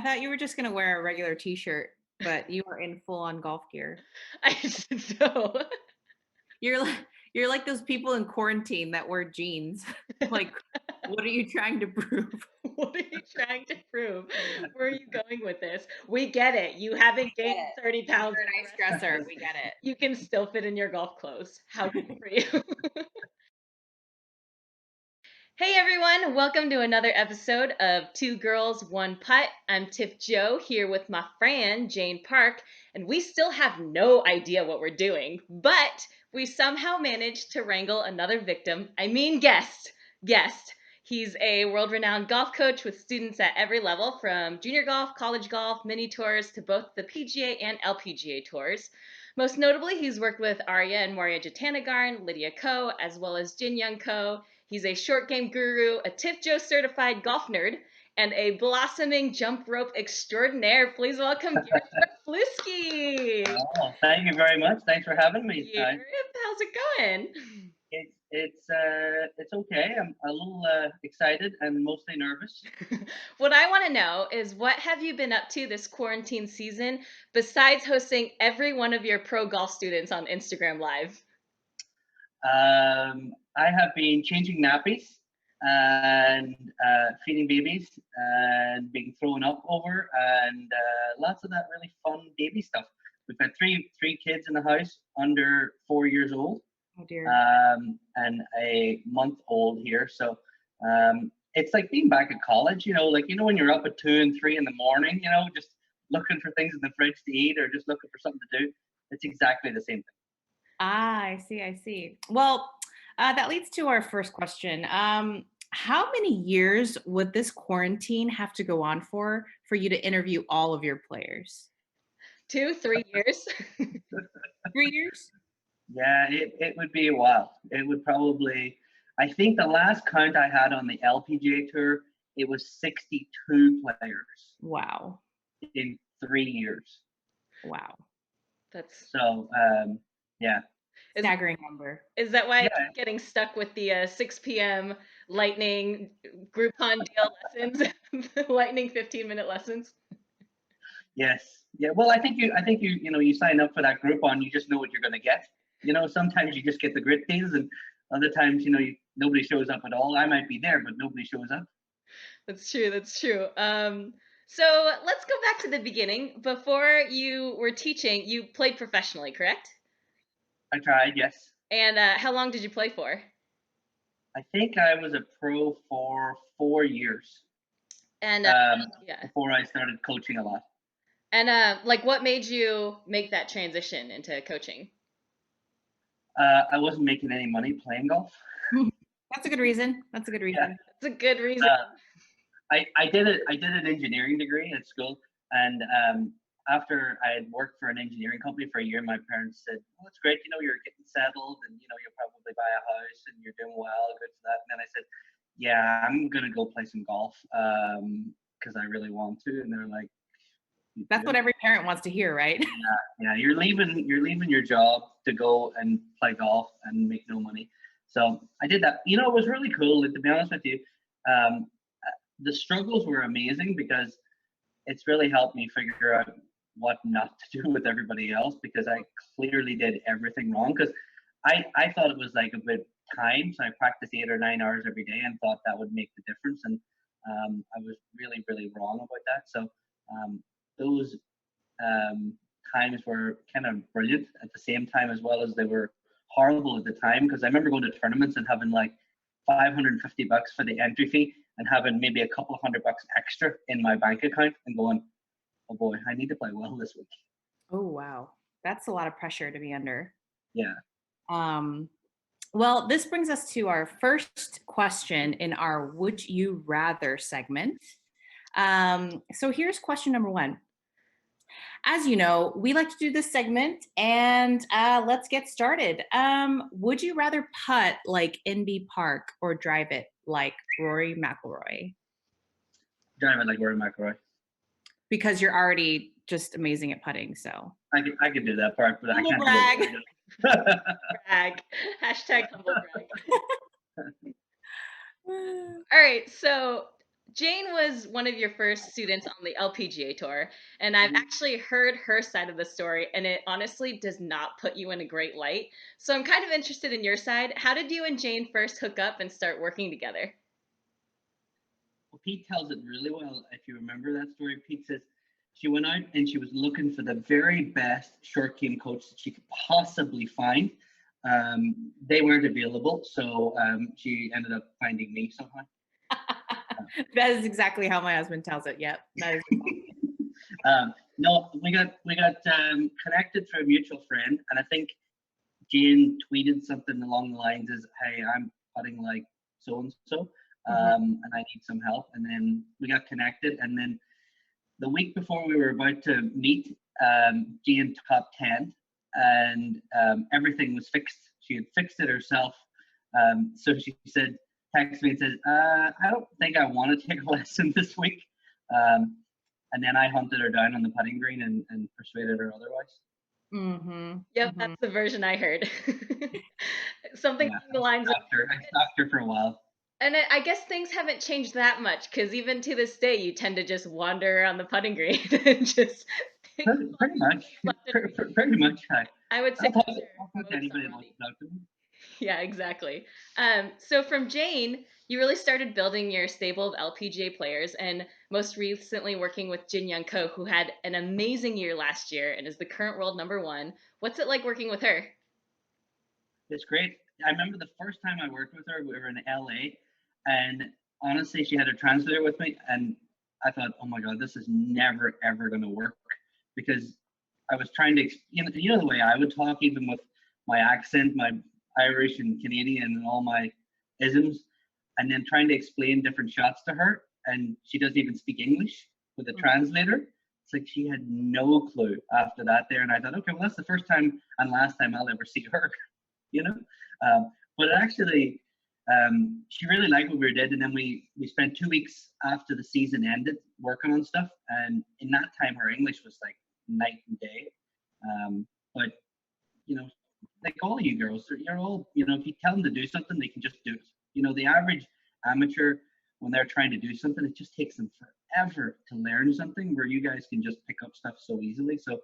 thought you were just gonna wear a regular t-shirt, but you were in full on golf gear. I so You're like you're like those people in quarantine that wear jeans. Like, what are you trying to prove? what are you trying to prove? Where are you going with this? We get it. You haven't Get gained it. 30 And pounds you're a like the nice rest of dresser. us. We get it. You can still fit in your golf clothes. How good for you. Hey everyone, welcome to another episode of Two Girls, One Putt. I'm Tiff Joe here with my friend Jane Park, and we still have no idea what we're doing, but we somehow managed to wrangle another victim, guest. He's a world-renowned golf coach with students at every level, from junior golf, college golf, mini tours to both the PGA and LPGA tours. Most notably, he's worked with Arya and Moria Jatanagarn, Lydia Ko, as well as JinYoung Ko. He's a short game guru, a Tiff Joe certified golf nerd, and a blossoming jump rope extraordinaire. Please welcome Gareth Raflewski. Oh, thank you very much. Thanks for having me. Gareth, how's it going? It's okay. I'm a little excited and mostly nervous. What I want to know is, what have you been up to this quarantine season besides hosting every one of your pro golf students on Instagram Live? I have been changing nappies and feeding babies and being thrown up over and lots of that really fun baby stuff. We've got three kids in the house under 4 years old, Oh dear. and a month old here. So it's like being back at college, like, when you're up at 2 and 3 in the morning, just looking for things in the fridge to eat or just looking for something to do. It's exactly the same thing. I see, I see. Well, that leads to our first question. How many years would this quarantine have to go on for you to interview all of your players? 2, 3 years? 3 years? Yeah, it would be a while. It would probably, I think the last count I had on the LPGA tour, it was 62 players Wow. in 3 years. Wow. That's So, yeah. is Staggering number. Is that why I Yeah, keep getting stuck with the 6 p.m. lightning Groupon deal lessons, the lightning 15-minute lessons? yes. Yeah. Well, I think you sign up for that Groupon, you just know what you're going to get. Sometimes you just get the grit days, and other times, nobody shows up at all. I might be there, but nobody shows up. That's true. That's true. So let's go back to the beginning. Before you were teaching, you played professionally, correct? I tried, yes. And how long did you play for? I think I was a pro for 4 years, And yeah. before I started coaching a lot. And like, what made you make that transition into coaching? I wasn't making any money playing golf. That's a good reason. That's a good Yeah. reason. That's a good reason. I did an engineering degree at school, and after I had worked for an engineering company for a year, my parents said, "Well, it's great. You're getting settled, and you'll probably buy a house, and you're doing well, good for that." And then I said, "Yeah, I'm gonna go play some golf because I really want to." And they're like, "You That's what do?" every parent wants to hear, right? Yeah, you're leaving your job to go and play golf and make no money. So I did that. It was really cool. To be honest with you, um, the struggles were amazing because it's really helped me figure out what not to do with everybody else, because I clearly did everything wrong. Because I thought it was like a bit time, so I practiced 8 or 9 hours every day and thought that would make the difference, and I was really really wrong about that. So um, those um, times were kind of brilliant at the same time, as well as they were horrible at the time, because I remember going to tournaments and having like $550 for the entry fee and having maybe a couple of $100 extra in my bank account and going, oh boy, I need to play well this week. Oh wow. That's a lot of pressure to be under. Yeah. Um, well, this brings us to our first question in our Would You Rather segment. So here's question number one. As you know, we like to do this segment, and let's get started. Would you rather putt like NB Park or drive it like Rory McIlroy? Driving like Rory McIlroy. Because you're already just amazing at putting. So I could do that part, but I humble can't brag. do it. Brag. Hashtag humble brag. All right. So Jane was one of your first students on the LPGA tour, and I've actually heard her side of the story, and it honestly does not put you in a great light. So I'm kind of interested in your side. How did you and Jane first hook up and start working together? Well, Pete tells it really well. If you remember that story, Pete says she went out and she was looking for the very best short game coach that she could possibly find. They weren't available, so she ended up finding me somehow. That is exactly how my husband tells it. Yep. That is. No, we got connected through a mutual friend, and I think Jane tweeted something along the lines as, "Hey, I'm putting like so and so, and I need some help." And then we got connected, and then the week before we were about to meet, Jane top 10, and everything was fixed. She had fixed it herself. So she said, texted me and said, "I don't think I want to take a lesson this week." And then I hunted her down on the putting green and persuaded her otherwise. Yep, that's the version I heard. Something Yeah, along the lines of, I stopped her for a while. and I guess things haven't changed that much because even to this day, you tend to just wander around the putting green and just Pretty much. Pretty much. I would say I'll talk most to anybody are that wants to talk to me. Yeah, exactly. So from Jane, you really started building your stable of LPGA players, and most recently working with JinYoung Ko, who had an amazing year last year and is the current world #1. What's it like working with her? It's great. I remember the first time I worked with her, we were in LA, and honestly, she had a translator with me, and I thought, oh my God, this is never ever going to work because I was trying to, you know, the way I would talk, even with my accent, my Irish and Canadian, and all my isms, and then trying to explain different shots to her, and she doesn't even speak English with a translator. It's like she had no clue after that there, and I thought, okay, well, that's the first time and last time I'll ever see her. You know. But actually, she really liked what we did, and then we spent 2 weeks after the season ended working on stuff, and in that time her English was like night and day. But you know, like all of you girls, you're all, you know, if you tell them to do something, they can just do it. You know, the average amateur, when they're trying to do something, it just takes them forever to learn something, where you guys can just pick up stuff so easily. So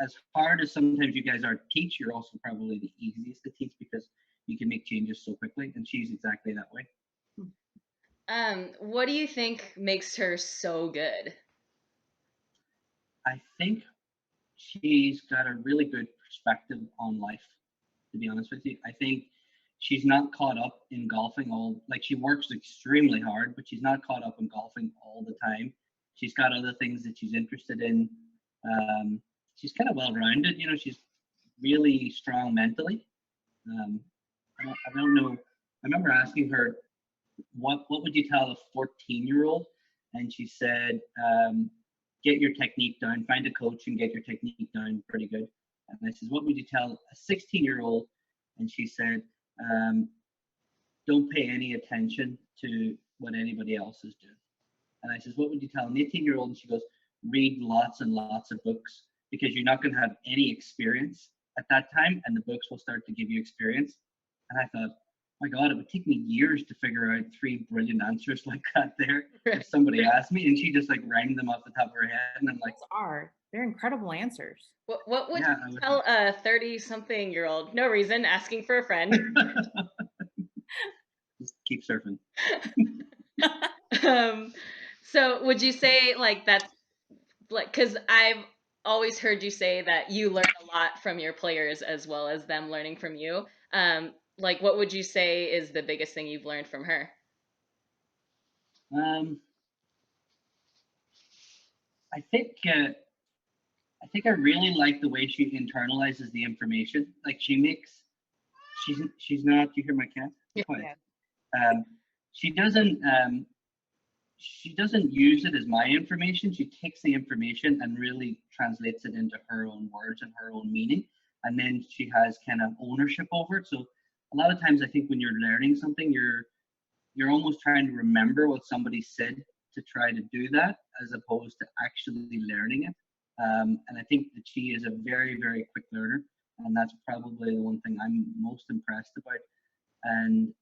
as hard as sometimes you guys are to teach, you're also probably the easiest to teach because you can make changes so quickly, and she's exactly that way. What do you think makes her so good? I think she's got a really good perspective on life, to be honest with you. I think she's not caught up in golfing all, like, she works extremely hard, but she's not caught up in golfing all the time. She's got other things that she's interested in. She's kind of well rounded, you know, she's really strong mentally. I don't know. I remember asking her, what would you tell a 14-year-old? And she said, get your technique down, find a coach and get your technique down pretty good. And I said, what would you tell a 16-year-old? And she said, don't pay any attention to what anybody else is doing. And I said, what would you tell an 18-year-old? And she goes, read lots and lots of books, because you're not going to have any experience at that time, and the books will start to give you experience. And I thought, my God, it would take me years to figure out 3 brilliant answers like that there if somebody asked me. And she just like rang them off the top of her head. And I'm like, They're incredible answers. What would you tell a 30-something-year-old? No reason, asking for a friend. Just keep surfing. So would you say like that's like, because I've always heard you say that you learn a lot from your players as well as them learning from you. Like, what would you say is the biggest thing you've learned from her? I think I really like the way she internalizes the information. Like she's not. You hear my cat? Yeah. Quiet. She doesn't use it as my information. She takes the information and really translates it into her own words and her own meaning, and then she has kind of ownership over it. So a lot of times, I think when you're learning something, you're almost trying to remember what somebody said to try to do that, as opposed to actually learning it. And I think that she is a very, very quick learner, and that's probably the one thing I'm most impressed about. And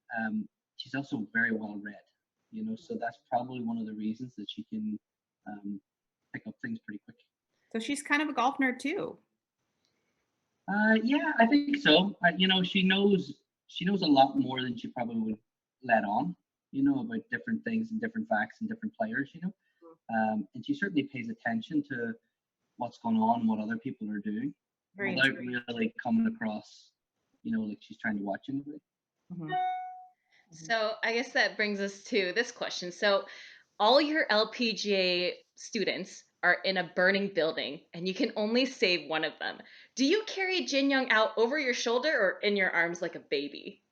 she's also very well read. So that's probably one of the reasons that she can pick up things pretty quick. So she's kind of a golf nerd too. Yeah, I think so. She knows a lot more than she probably would let on, about different things and different facts and different players. And she certainly pays attention to what's going on, what other people are doing, Very without intriguing. really coming across, like she's trying to watch anybody. Mhm. So I guess that brings us to this question. So all your LPGA students are in a burning building and you can only save one of them. Do you carry JinYoung out over your shoulder or in your arms like a baby?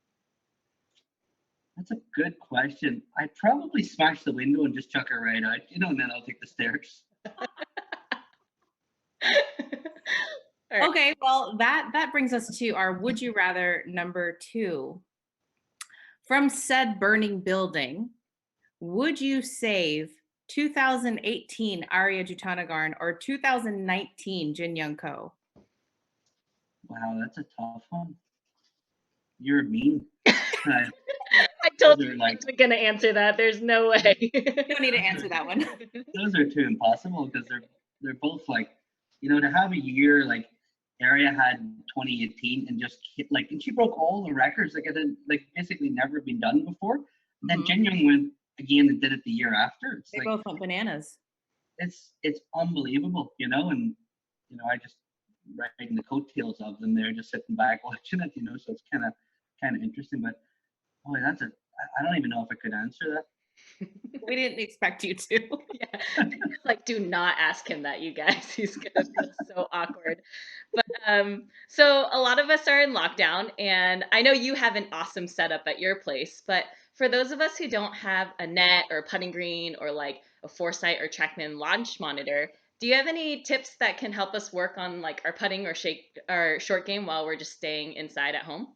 That's a good question. I'd probably smash the window and just chuck her right out, and then I'll take the stairs. All right. Okay, well, that brings us to our would you rather number 2. From said burning building, would you save 2018 Arya Jutanagarn or 2019 JinYoung Ko? Wow, that's a tough one. You're mean. I told Those you are I like wasn't going to answer that. There's no way. You don't need to answer that one. those are too impossible because they're both like, to have a year like Area had 2018 and just hit like, and she broke all the records like it had like basically never been done before. And then Mhm. Jin Young went again and did it the year after. It's They like both went bananas. it's unbelievable, and I just riding the coattails of them there, just sitting back watching it, so it's kind of interesting. But boy, I don't even know if I could answer that. We didn't expect you to. Yeah. Like, do not ask him that, you guys. He's gonna feel so awkward. But so a lot of us are in lockdown, and I know you have an awesome setup at your place. But for those of us who don't have a net or a putting green or like a Foresight or TrackMan launch monitor, do you have any tips that can help us work on like our putting or short game while we're just staying inside at home?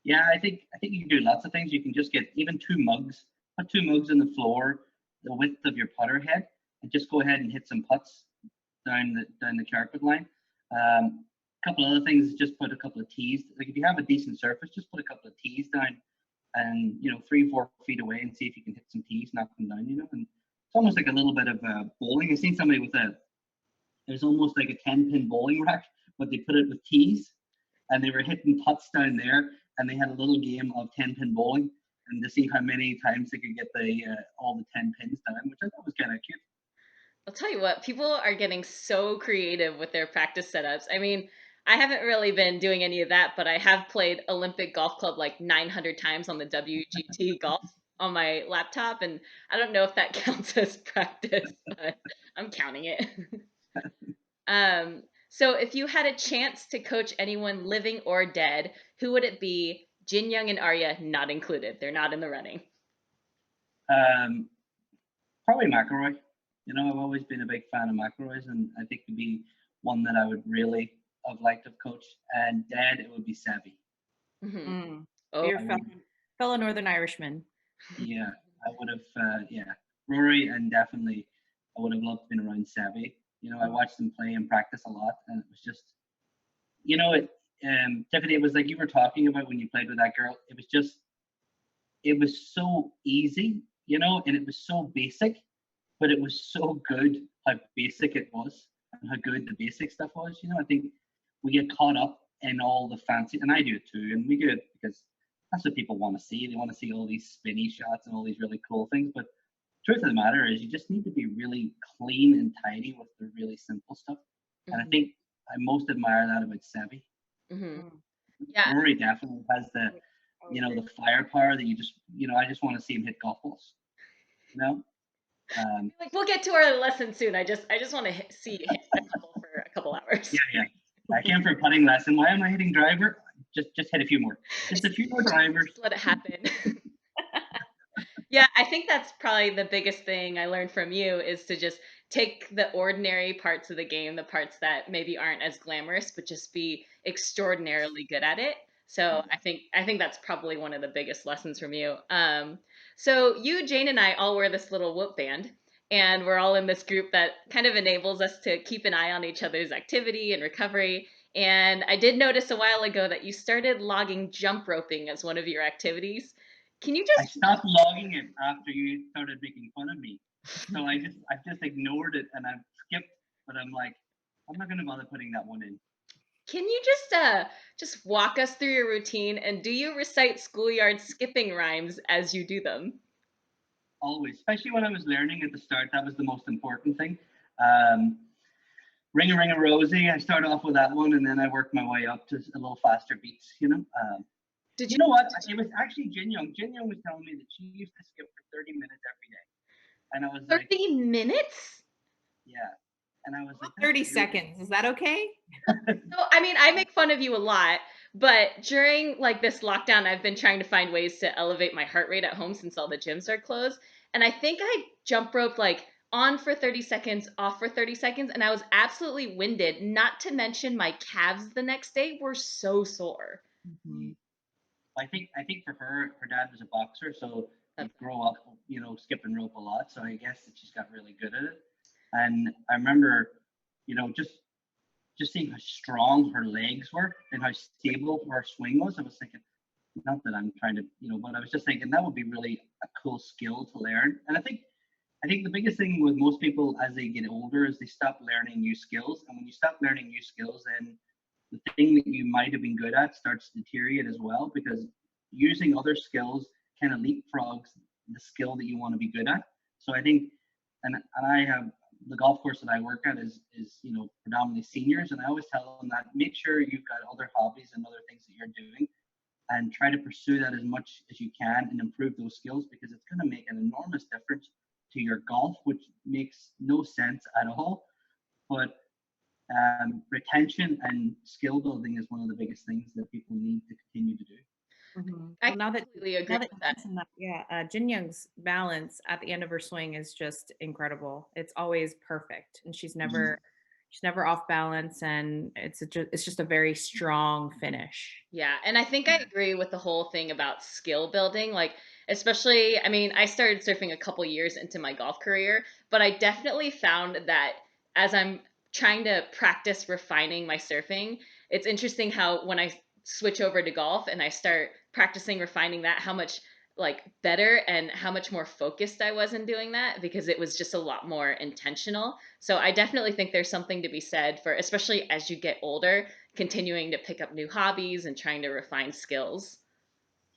Yeah, I think you can do lots of things. You can just get even 2 mugs, put 2 mugs on the floor, the width of your putter head, and just go ahead and hit some putts down the carpet line. A couple other things is just put a couple of tees. Like if you have a decent surface, just put a couple of tees down, and 3-4 feet away, and see if you can hit some tees, knock them down. And it's almost like a little bit of bowling. I seen somebody with it was almost like a 10-pin bowling rack, but they put it with tees and they were hitting putts down there, and they had a little game of 10-pin bowling, and to see how many times they could get the all the 10 pins down, which I thought was kind of cute. I'll tell you what, people are getting so creative with their practice setups. I mean, I haven't really been doing any of that, but I have played Olympic Golf Club like 900 times on the WGT Golf on my laptop, and I don't know if that counts as practice, but I'm counting it. So if you had a chance to coach anyone living or dead, who would it be? Jin Young and Arya not included. They're not in the running. Um, Probably McElroy. I've always been a big fan of McElroy's, and I think it'd be one that I would really have liked to have coached. And dad, it would be Savvy. Hmm. Mm. Oh, Your I fellow, would, fellow Northern Irishman. yeah, I would have, yeah, Rory, and definitely I would have loved being around Savvy. I watched him play and practice a lot, and it was just, Tiffany, it was like you were talking about when you played with that girl. It was so easy, and it was so basic, but it was so good how basic it was and how good the basic stuff was. I think we get caught up in all the fancy, and I do it too, and we do it because that's what people want to see. They want to see all these spinny shots and all these really cool things. But truth of the matter is, you just need to be really clean and tidy with the really simple stuff. And I mhm, think I most admire that about Sevi. mhm. Mm. Yeah, Rory definitely has I would agree. the firepower that I just want to see him hit golf balls. You know, um, like we'll get to our lesson soon. I just want to see you hit a couple for a couple yeah, hours. yeah. I came for a putting lesson. Why am I hitting driver? Just hit a few more. Just a few more drivers. Just let it happen. Yeah, I think that's probably the biggest thing I learned from you is to just take the ordinary parts of the game, the parts that maybe aren't as glamorous, but just be extraordinarily good at it. So I think that's probably one of the biggest lessons from you. So you, Jane, and I all wear this little whoop band, and we're all in this group that kind of enables us to keep an eye on each other's activity and recovery. And I did notice a while ago that you started logging jump roping as one of your activities. Can you I just stopped logging it after you started making fun of me. So I've just ignored it and I've skipped, but I'm like, I'm not gonna bother putting that one in. Can you just walk us through your routine, and do you recite schoolyard skipping rhymes as you do them? Always, especially when I was learning at the start, that was the most important thing. Um, ring a Rosie. I start off with that one, and then I work my way up to a little faster beats. Did You you know what? It was actually Jin Young. Jin Young was telling me that she used to skip for 30 minutes every day, and I was like, 30 minutes? yeah. And I was like, 30 that's really seconds. Is that okay? So, I mean, I make fun of you a lot, but during like this lockdown, I've been trying to find ways to elevate my heart rate at home since all the gyms are closed. And I think I jump roped like on for 30 seconds, off for 30 seconds, and I was absolutely winded. Not to mention my calves the next day were so sore. Mhm. I think for her dad was a boxer, so they grow up, skipping rope a lot. So I guess that she's got really good at it. And I remember, just seeing how strong her legs were and how stable her swing was. I was thinking, not that I'm trying to, but I was just thinking that would be really a cool skill to learn. And I think the biggest thing with most people as they get older is they stop learning new skills. And when you stop learning new skills, then the thing that you might have been good at starts to deteriorate as well, because using other skills kind of leapfrogs the skill that you want to be good at. So I think, and I have the golf course that I work at is predominantly seniors, and I always tell them that make sure you've got other hobbies and other things that you're doing, and try to pursue that as much as you can and improve those skills, because it's going to make an enormous difference to your golf, which makes no sense at all. But retention and skill building is one of the biggest things that people need to continue to do. Mhm. I Well, now that completely agree you with that. mention that, yeah, Jin Young's balance at the end of her swing is just incredible. It's always perfect, and she's never off balance, and it's just a very strong finish. Yeah, and I think I Yeah. agree with the whole thing about skill building. Like, especially, I mean, I started surfing a couple years into my golf career, but I definitely found that as I'm trying to practice refining my surfing, it's interesting how when I switch over to golf and I start practicing refining that, how much like better and how much more focused I was in doing that because it was just a lot more intentional. So I definitely think there's something to be said for, especially as you get older, continuing to pick up new hobbies and trying to refine skills.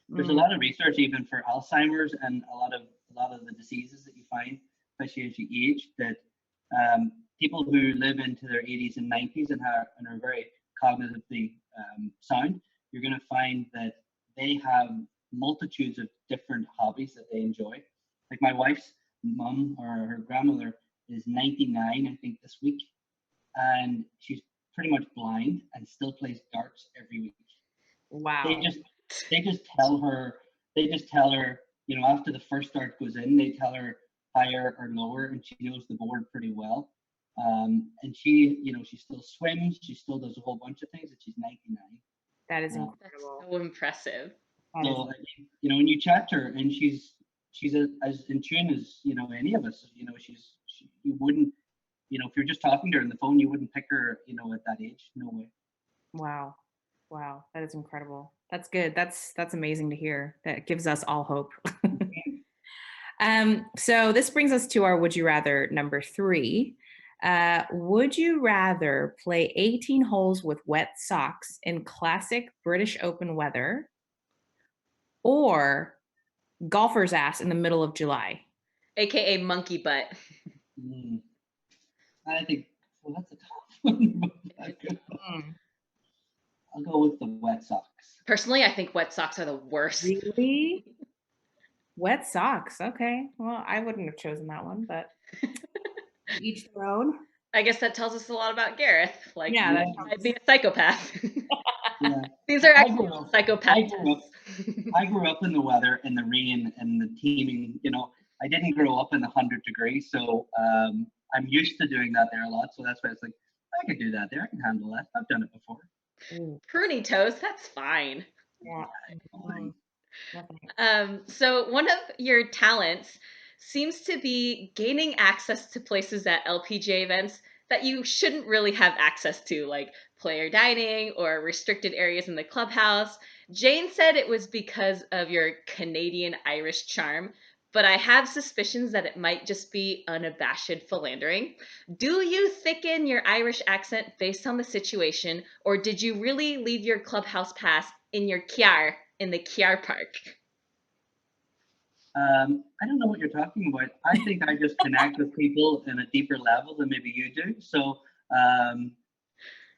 There's a Mm, lot of research even for Alzheimer's and a lot of the diseases that you find, especially as you age, that people who live into their 80s and 90s and are very cognitively sound, you're going to find that they have multitudes of different hobbies that they enjoy. Like my wife's mom or her grandmother is 99, I think, this week, and she's pretty much blind and still plays darts every week. They wow. just they just tell her after the first start goes in, they tell her higher or lower, and she knows the board pretty well. And she still swims, she still does a whole bunch of things, and she's 99. That is That's incredible. so impressive. That is So I mean, when you chat to her, and she's as in tune as any of us. You wouldn't, if you're just talking to her on the phone, you wouldn't pick her, at that age. No way. wow. Wow, that is incredible. That's good. That's amazing to hear. That gives us all hope. So this brings us to our would you rather number 3. Would you rather play 18 holes with wet socks in classic British Open weather or golfer's ass in the middle of July? AKA monkey butt. Mm, I think, well, that's a tough one. Mm, I'll go with the wet socks. Personally, I think wet socks are the worst. really? Wet socks. Okay. Well, I wouldn't have chosen that one, but each their own. I guess that tells us a lot about Gareth. Like, Yeah, Yeah, that I'd counts. be a psychopath. yeah. These are I actually grew all up. psychopath I grew up. tests. I grew up in the weather, in the rain, and the teaming. I didn't grow up in 100 degrees, so I'm used to doing that there a lot. So that's why it's like I could do that there. I can handle that. I've done it before. Ooh, Pruny toes, that's fine. yeah. Fine. Mm, no thanks. So one of your talents seems to be gaining access to places at LPGA events that you shouldn't really have access to, like player dining or restricted areas in the clubhouse. Jane said it was because of your Canadian-Irish charm, but I have suspicions that it might just be unabashed philandering. Do you thicken your Irish accent based on the situation, or did you really leave your clubhouse pass in your kiar in the kiar park? I don't know what you're talking about. I think I just connect with people in a deeper level than maybe you do. So I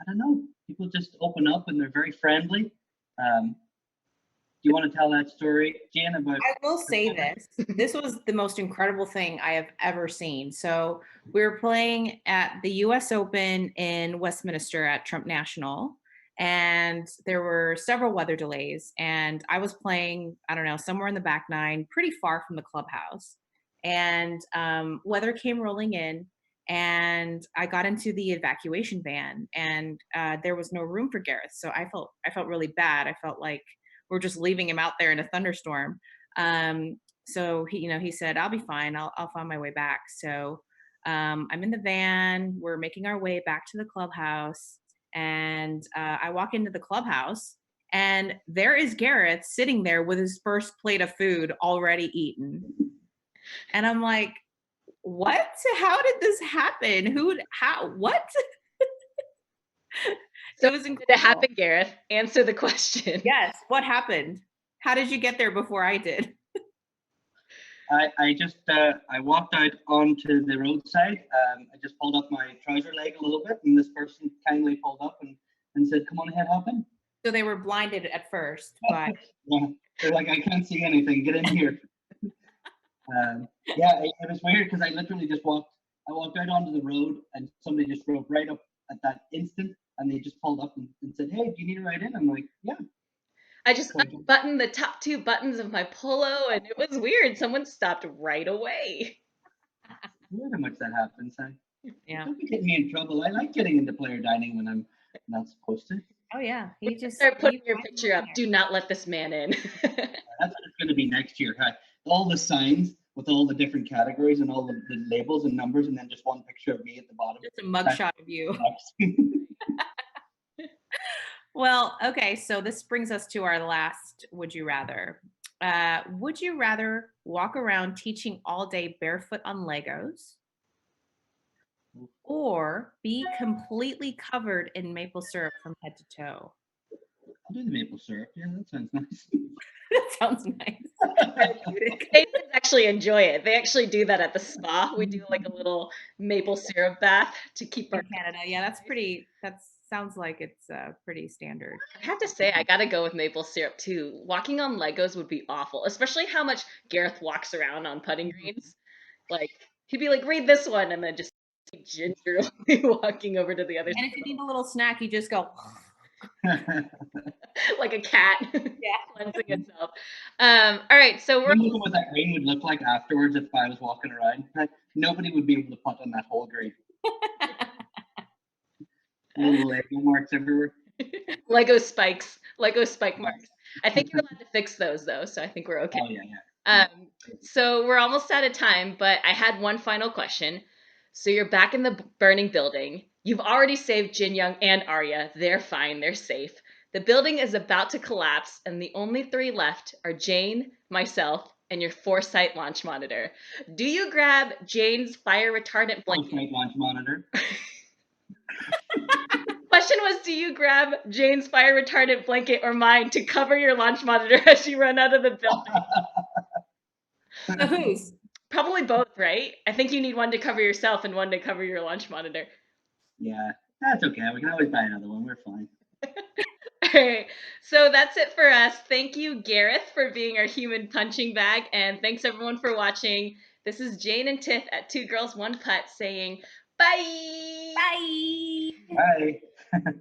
don't know. People just open up and they're very friendly. Do you want to tell that story, Jan, about? I will say this. This was the most incredible thing I have ever seen. So we were playing at the US Open in Westminster at Trump National, and there were several weather delays. And I was playing, I don't know, somewhere in the back nine, pretty far from the clubhouse. And weather came rolling in, and I got into the evacuation van, and there was no room for Gareth. So I felt really bad. I felt like we're just leaving him out there in a thunderstorm. So he said, "I'll be fine. I'll find my way back." So I'm in the van. We're making our way back to the clubhouse, and I walk into the clubhouse, and there is Gareth sitting there with his first plate of food already eaten. And I'm like, "What? How did this happen? Who? How? What?" So It was did it incredible. happen, Gareth? Answer the question. Yes. What happened? How did you get there before I did? I just I walked out onto the roadside. I just pulled up my trouser leg a little bit, and this person kindly pulled up and said, "Come on ahead, hop in." So they were blinded at first, but Yeah, they're like, "I can't see anything. Get in here." Yeah, it was weird because I literally just walked. I walked out onto the road, and somebody just drove right up at that instant, and they just pulled up and said, "Hey, do you need a ride in?" I'm like, "Yeah." I just So I jumped. unbuttoned the top two buttons of my polo, and it was weird. Someone stopped right away. Weird how much that happens. yeah. Don't be getting me in trouble. I like getting into player dining when I'm not supposed to. Oh yeah. We He just start putting he your picture up. Do not let this man in. That's what it's going to be next year. All the signs with all the different categories and all the labels and numbers, and then just one picture of me at the bottom. just a mugshot of you. Next. Well, okay, so this brings us to our last would you rather. Would you rather walk around teaching all day barefoot on Legos or be completely covered in maple syrup from head to toe? I'll do the maple syrup. Yeah, that sounds nice. That sounds nice. Canadians actually enjoy it. They actually do that at the spa. We do like a little maple syrup bath to keep our. In Canada, yeah, that sounds like it's pretty standard. I have to say, I gotta go with maple syrup too. Walking on Legos would be awful, especially how much Gareth walks around on putting greens. Like, he'd be like, read this one, and then just gingerly walking over to the other And if you need a little snack, you just go. side, like a cat Yeah. cleansing itself. All right, so we're Imagine what that green would look like afterwards if I was walking around. Nobody would be able to putt on that whole green. Little Lego marks everywhere. Lego spikes, Lego spike marks. I think you're allowed to fix those though, so I think we're okay. Oh yeah. So we're almost out of time, but I had one final question. So you're back in the burning building. You've already saved JinYoung and Arya. They're fine. They're safe. The building is about to collapse, and the only three left are Jane, myself, and your Foresight launch monitor. Do you grab Jane's fire retardant blanket? Foresight launch monitor. Question was, do you grab Jane's fire retardant blanket or mine to cover your launch monitor as you run out of the building? So whose? Probably both, right? I think you need one to cover yourself and one to cover your launch monitor. Yeah, that's okay. We can always buy another one. We're fine. All right, so that's it for us. Thank you, Gareth, for being our human punching bag, and thanks everyone for watching. This is Jane and Tiff at Two Girls One Putt saying bye. Bye. Bye.